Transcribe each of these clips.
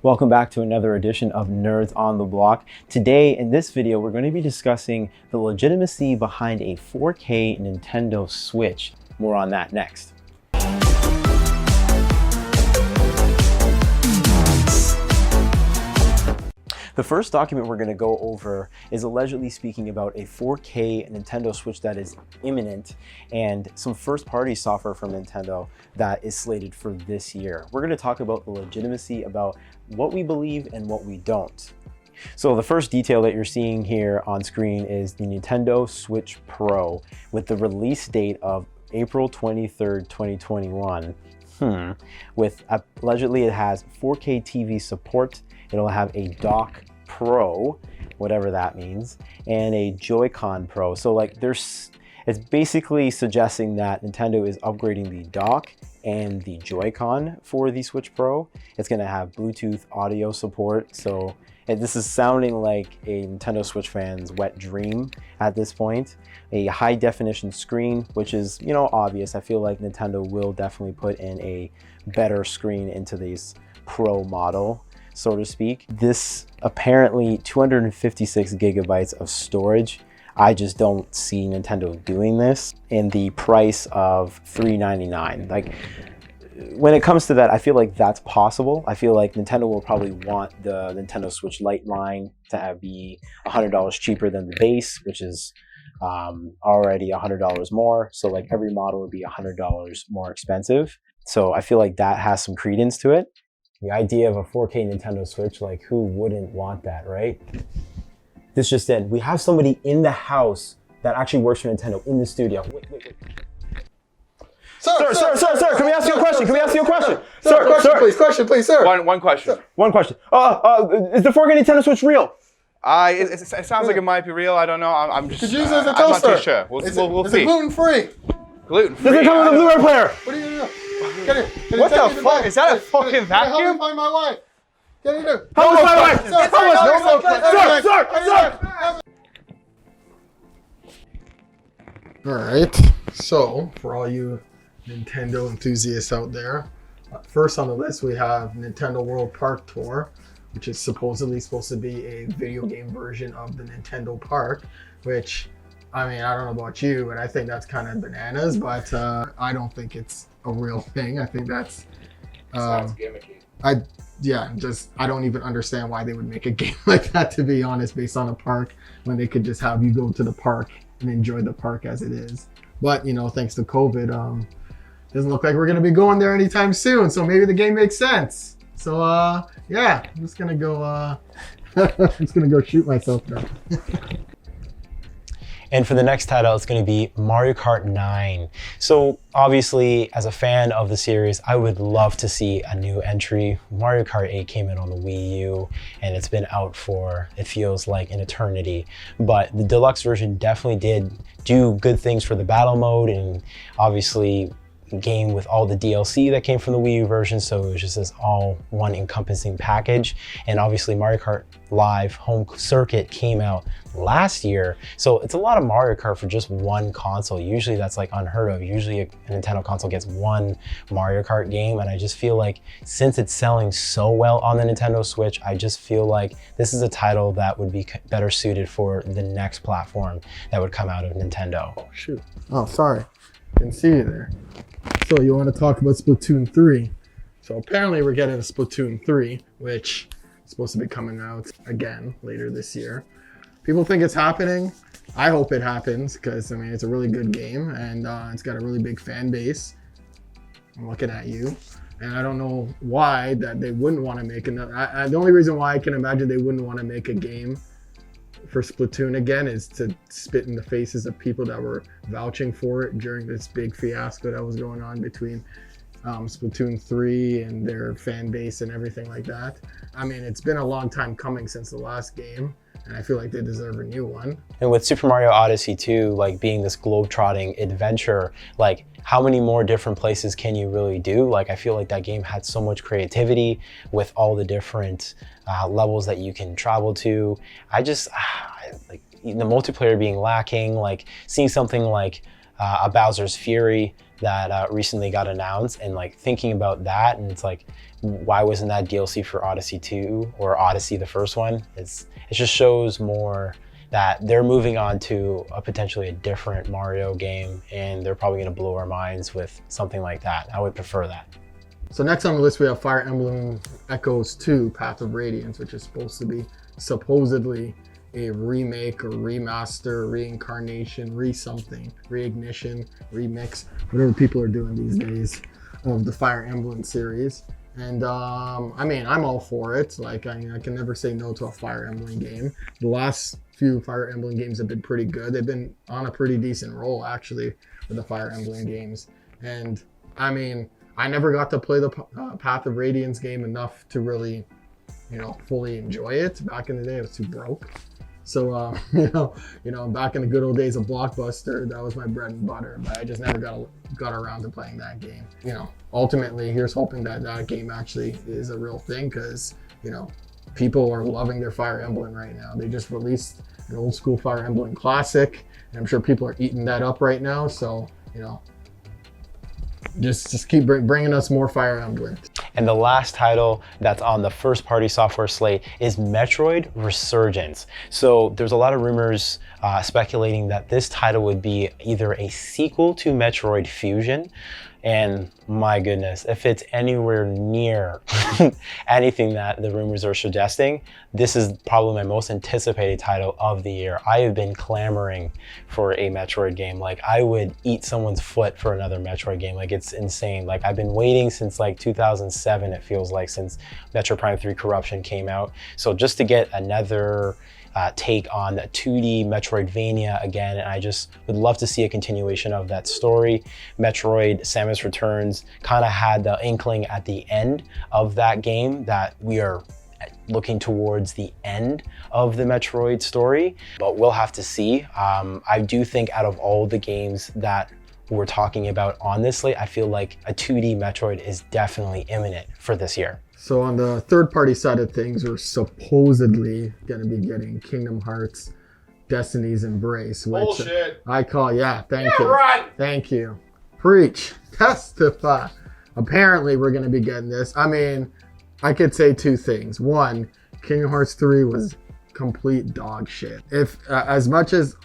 Welcome back to another edition of Nerds on the Block. Today in this video, we're going to be discussing the legitimacy behind a 4K Nintendo Switch. More on that next. The first document we're going to go over is allegedly speaking about a 4K Nintendo Switch that is imminent and some first-party software from Nintendo that is slated for this year. We're going to talk about the legitimacy about what we believe and what we don't. So the first detail that you're seeing here on screen is the Nintendo Switch Pro with the release date of April 23rd, 2021. With allegedly it has 4K TV support. It'll have a dock Pro, whatever that means, and a Joy-Con Pro. So like it's basically suggesting that Nintendo is upgrading the dock and the Joy-Con for the Switch Pro. It's going to have Bluetooth audio support. So this is sounding like a Nintendo Switch fan's wet dream at this point. A high definition screen, which is, you know, obvious. I feel like Nintendo will definitely put in a better screen into this Pro model, so to speak. This apparently 256 gigabytes of storage. I just don't see Nintendo doing this in the price of $399. Like, when it comes to that, I feel like that's possible. I feel like Nintendo will probably want the Nintendo Switch Lite line to be $100 cheaper than the base, which is already $100 more. So like every model would be $100 more expensive. So I feel like that has some credence to it. The idea of a 4K Nintendo Switch, like who wouldn't want that, right? This just in, we have somebody in the house that actually works for Nintendo in the studio. Wait. Sir, can we ask you a question? Question, please, sir. One question. One question. Is the 4K Nintendo Switch real? It sounds like it might be real. I don't know. I'm just. Could you use it as a I'm not toaster? too sure. We'll Is see. it gluten-free? Gluten-free. Does it come with a Blu-ray player? What are you gonna do? Get it. What the fuck? Is that a fucking Help vacuum? me find my wife. Get it. How much, my wife? Sir! Alright, so for all you Nintendo enthusiasts out there, first on the list we have Nintendo World Park Tour, which is supposedly supposed to be a video game version of the Nintendo Park, which, I mean, I don't know about you, but I think that's kind of bananas, but I don't think it's a real thing. I think that's... Sounds gimmicky. I don't even understand why they would make a game like that, to be honest, based on a park, when they could just have you go to the park and enjoy the park as it is. But, you know, thanks to COVID, doesn't look like we're going to be going there anytime soon, so maybe the game makes sense. So, yeah, I'm just going to go, I'm just going to go shoot myself now. And for the next title, it's going to be Mario Kart 9. So obviously, as a fan of the series, I would love to see a new entry. Mario Kart 8 came in on the Wii U, and it's been out for, it feels like, an eternity. But the deluxe version definitely did do good things for the battle mode, and obviously game with all the DLC that came from the Wii U version, so it was just this all one encompassing package. And obviously Mario Kart Live Home Circuit came out last year, so it's a lot of Mario Kart for just one console. Usually that's like unheard of. Usually a Nintendo console gets one Mario Kart game, and I just feel like since it's selling so well on the Nintendo Switch, I just feel like this is a title that would be better suited for the next platform that would come out of Nintendo. Oh, shoot. Oh, sorry. Didn't see you there. So you want to talk about Splatoon 3. So apparently we're getting a Splatoon 3, which is supposed to be coming out again later this year. People think it's happening. I hope it happens because, I mean, it's a really good game and it's got a really big fan base. I'm looking at you. And I don't know why that they wouldn't want to make another. The only reason why I can imagine they wouldn't want to make a game for Splatoon again is to spit in the faces of people that were vouching for it during this big fiasco that was going on between Splatoon 3 and their fan base and everything like that. I mean, it's been a long time coming since the last game, and I feel like they deserve a new one. And with Super Mario Odyssey 2, like being this globe-trotting adventure, like how many more different places can you really do? Like, I feel like that game had so much creativity with all the different levels that you can travel to. I just, like the multiplayer being lacking, like seeing something like a Bowser's Fury that recently got announced, and like thinking about that, and it's like, why wasn't that DLC for Odyssey 2 or Odyssey, the first one? It just shows more that they're moving on to a potentially a different Mario game, and they're probably going to blow our minds with something like that. I would prefer that. So next on the list, we have Fire Emblem Echoes 2, Path of Radiance, which is supposed to be supposedly a remake or remaster, reincarnation, re-something, reignition, remix, whatever people are doing these days of the Fire Emblem series. And I mean, I'm all for it. Like, I can never say no to a Fire Emblem game. The last few Fire Emblem games have been pretty good. They've been on a pretty decent roll, actually, with the Fire Emblem games. And I mean, I never got to play the Path of Radiance game enough to really, fully enjoy it. Back in the day, I was too broke. So, back in the good old days of Blockbuster, that was my bread and butter. But I just never got around to playing that game. Ultimately, here's hoping that that game actually is a real thing, because, people are loving their Fire Emblem right now. They just released an old school Fire Emblem classic, and I'm sure people are eating that up right now. So, just keep bringing us more Fire Emblem. And the last title that's on the first party software slate is Metroid Resurgence. So there's a lot of rumors speculating that this title would be either a sequel to Metroid Fusion, and my goodness, if it's anywhere near anything that the rumors are suggesting, this is probably my most anticipated title of the year. I have been clamoring for a Metroid game. Like, I would eat someone's foot for another Metroid game. Like, it's insane. Like, I've been waiting since like 2007, it feels like, since Metroid Prime 3 Corruption came out. So just to get another take on 2D Metroidvania again, and I just would love to see a continuation of that story. Metroid Samus Returns kind of had the inkling at the end of that game that we are looking towards the end of the Metroid story, but we'll have to see. I do think out of all the games that we're talking about on this slate, I feel like a 2D Metroid is definitely imminent for this year. So on the third-party side of things, we're supposedly going to be getting Kingdom Hearts Destiny's Embrace, which Bullshit. I call, thank you. Right. Thank you. Preach. Testify. Apparently, we're going to be getting this. I mean, I could say two things. One, Kingdom Hearts 3 was complete dog shit. If as much as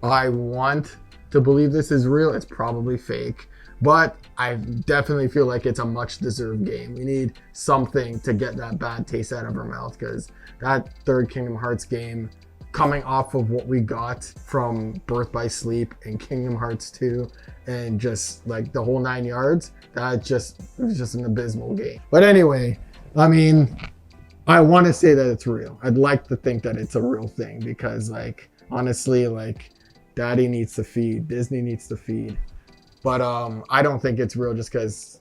I want to believe this is real, it's probably fake. But I definitely feel like it's a much deserved game. We need something to get that bad taste out of our mouth, because that third Kingdom Hearts game, coming off of what we got from Birth by Sleep and Kingdom Hearts 2 and just like the whole 9 yards, it was just an abysmal game. But anyway, I mean, I want to say that it's real. I'd like to think that it's a real thing, because like, honestly, like, Daddy needs to feed, Disney needs to feed. But I don't think it's real, just because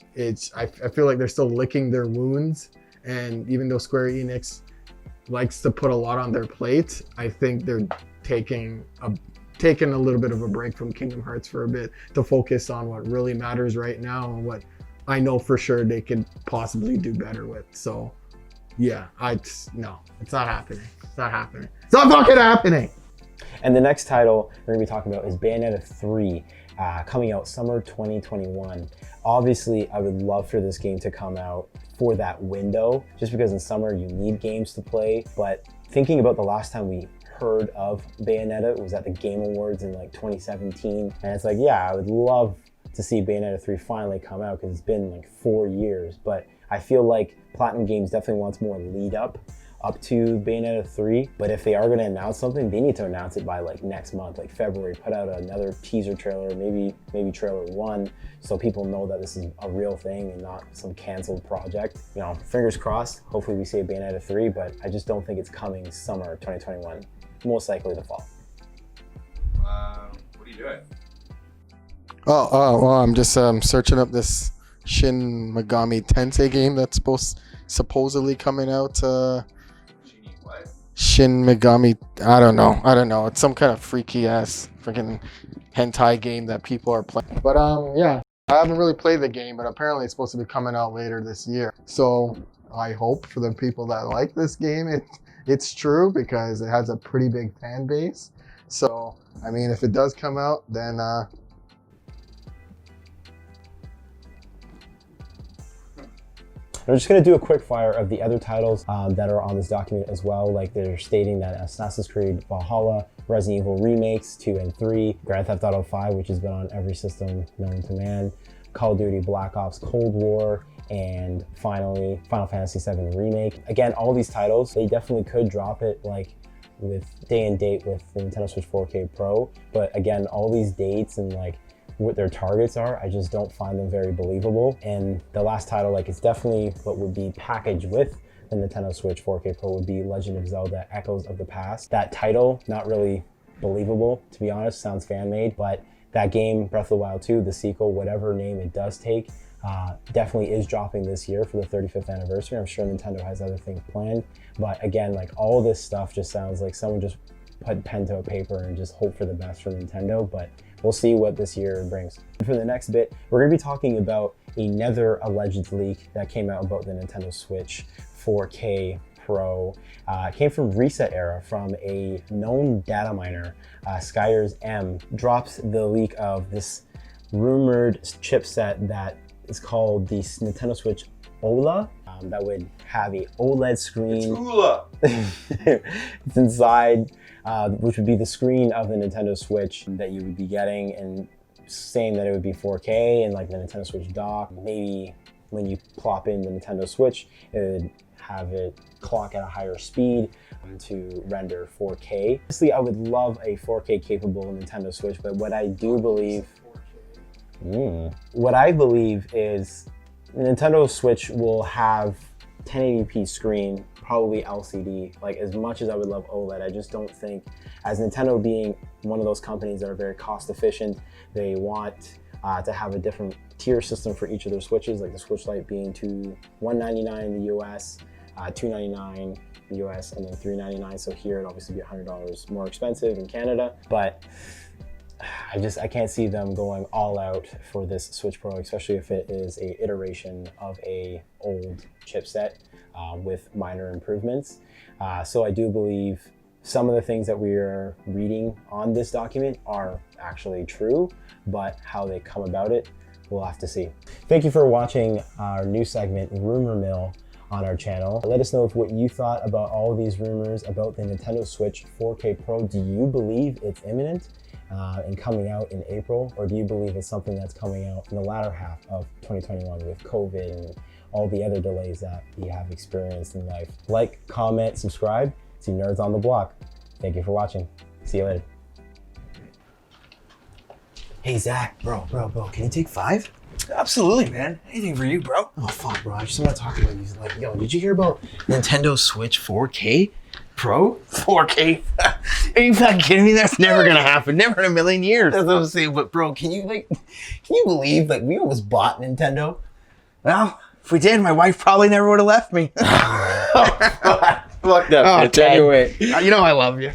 I feel like they're still licking their wounds. And even though Square Enix likes to put a lot on their plate, I think they're taking a little bit of a break from Kingdom Hearts for a bit to focus on what really matters right now and what I know for sure they could possibly do better with. So yeah, no, it's not happening. It's not happening. It's not fucking happening. And the next title we're gonna be talking about is Bayonetta 3. Coming out summer 2021. Obviously, I would love for this game to come out for that window, just because in summer you need games to play. But thinking about the last time we heard of Bayonetta, it was at the Game Awards in like 2017. And it's like, yeah, I would love to see Bayonetta 3 finally come out, because it's been like 4 years. But I feel like Platinum Games definitely wants more lead up to Bayonetta 3, but if they are going to announce something, they need to announce it by like next month, like February. Put out another teaser trailer, maybe trailer 1, so people know that this is a real thing and not some canceled project. Fingers crossed. Hopefully we see a Bayonetta 3, but I just don't think it's coming summer 2021. Most likely the fall. What are you doing? Well, I'm just searching up this Shin Megami Tensei game that's supposedly coming out. Shin Megami, I don't know. It's some kind of freaky ass freaking hentai game that people are playing. But yeah, I haven't really played the game, but apparently it's supposed to be coming out later this year. So I hope for the people that like this game, it's true, because it has a pretty big fan base. So, I mean, if it does come out, then I'm just gonna do a quick fire of the other titles that are on this document as well. Like they're stating that Assassin's Creed Valhalla, Resident Evil remakes 2 and 3, Grand Theft Auto 5, which has been on every system known to man, Call of Duty Black Ops Cold War, and finally Final Fantasy VII Remake. Again, all these titles, they definitely could drop it like with day and date with the Nintendo Switch 4K Pro, but again, all these dates and like what their targets are, I just don't find them very believable. And the last title, like, it's definitely what would be packaged with the Nintendo Switch 4K Pro would be Legend of Zelda Echoes of the Past. That title, not really believable, to be honest, sounds fan-made, but that game, Breath of the Wild 2, the sequel, whatever name it does take, definitely is dropping this year for the 35th anniversary. I'm sure Nintendo has other things planned, but again, like all this stuff just sounds like someone just put pen to paper and just hope for the best for Nintendo, but we'll see what this year brings. For the next bit, we're gonna be talking about another alleged leak that came out about the Nintendo Switch 4K Pro. It came from Reset Era, from a known data miner. Skyers M drops the leak of this rumored chipset that is called the Nintendo Switch OLA, that would have a OLED screen. It's OLA. It's inside, which would be the screen of the Nintendo Switch that you would be getting, and saying that it would be 4K and like the Nintendo Switch dock. Maybe when you plop in the Nintendo Switch, it would have it clock at a higher speed to render 4K. Honestly, I would love a 4K capable Nintendo Switch, but what I do believe, what I believe is the Nintendo Switch will have 1080p screen, probably LCD. Like, as much as I would love OLED, I just don't think, as Nintendo being one of those companies that are very cost efficient, they want to have a different tier system for each of their Switches, like the Switch Lite being $199 in the US, $299 in the US, and then $399. So here it'd obviously be $100 more expensive in Canada, but I can't see them going all out for this Switch Pro, especially if it is a iteration of a old chipset with minor improvements. So I do believe some of the things that we are reading on this document are actually true, but how they come about it, we'll have to see. Thank you for watching our new segment, Rumor Mill, on our channel. Let us know what you thought about all of these rumors about the Nintendo Switch 4K Pro. Do you believe it's imminent and coming out in April, or do you believe it's something that's coming out in the latter half of 2021 with COVID and all the other delays that we have experienced in life? Like, comment, subscribe. See Nerds on the Block. Thank you for watching. See you later. Hey Zach, bro, can you take 5? Absolutely, man. Anything for you, bro. Oh fuck, bro, I just want to talk about these. Like, yo, did you hear about Nintendo Switch 4K Pro? 4K? Are you fucking kidding me? That's never gonna happen. Never in a million years. That's what I'm saying. But bro, can you believe we almost bought Nintendo? Well, if we did, my wife probably never would have left me. fuck that bitch anyway? You know I love you.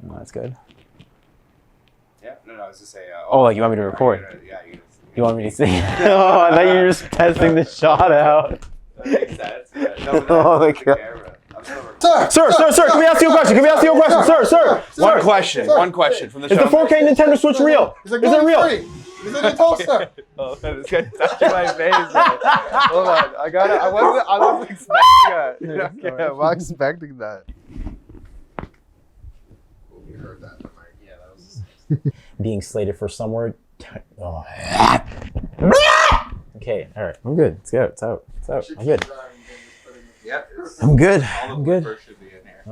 Oh, that's good. Yeah, no, I was just saying. Oh, like you want me to record? Yeah, You want me to sing? Oh, I thought you were just testing the shot out. That makes sense. Yeah. No, Oh my God. Sir, can we ask you a question? Sir. One question from the Is the 4K Nintendo Switch real? Is it real? Is it a toaster? Oh, this guy's touching my face. Hold on, I wasn't expecting that. Okay, I'm not expecting that. You heard that. Yeah, that was. Being slated for somewhere. Oh. Okay, all right. I'm good. It's out. I'm good. Yep. I'm good. All I'm the good. wood should be in here.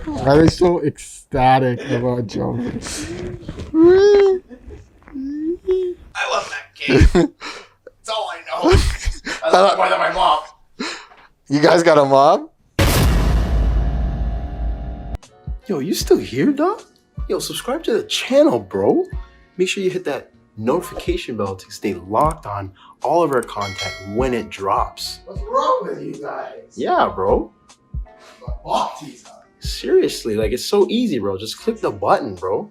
Why are they so ecstatic about jumping? I love that game. That's all I know. I love it more than my mom. You guys got a mob? Yo, you still here, dog? Yo, subscribe to the channel, bro. Make sure you hit that notification bell to stay locked on all of our content when it drops. What's wrong with you guys? Yeah, bro. Fuck these guys. Seriously, like, it's so easy, bro. Just click the button, bro.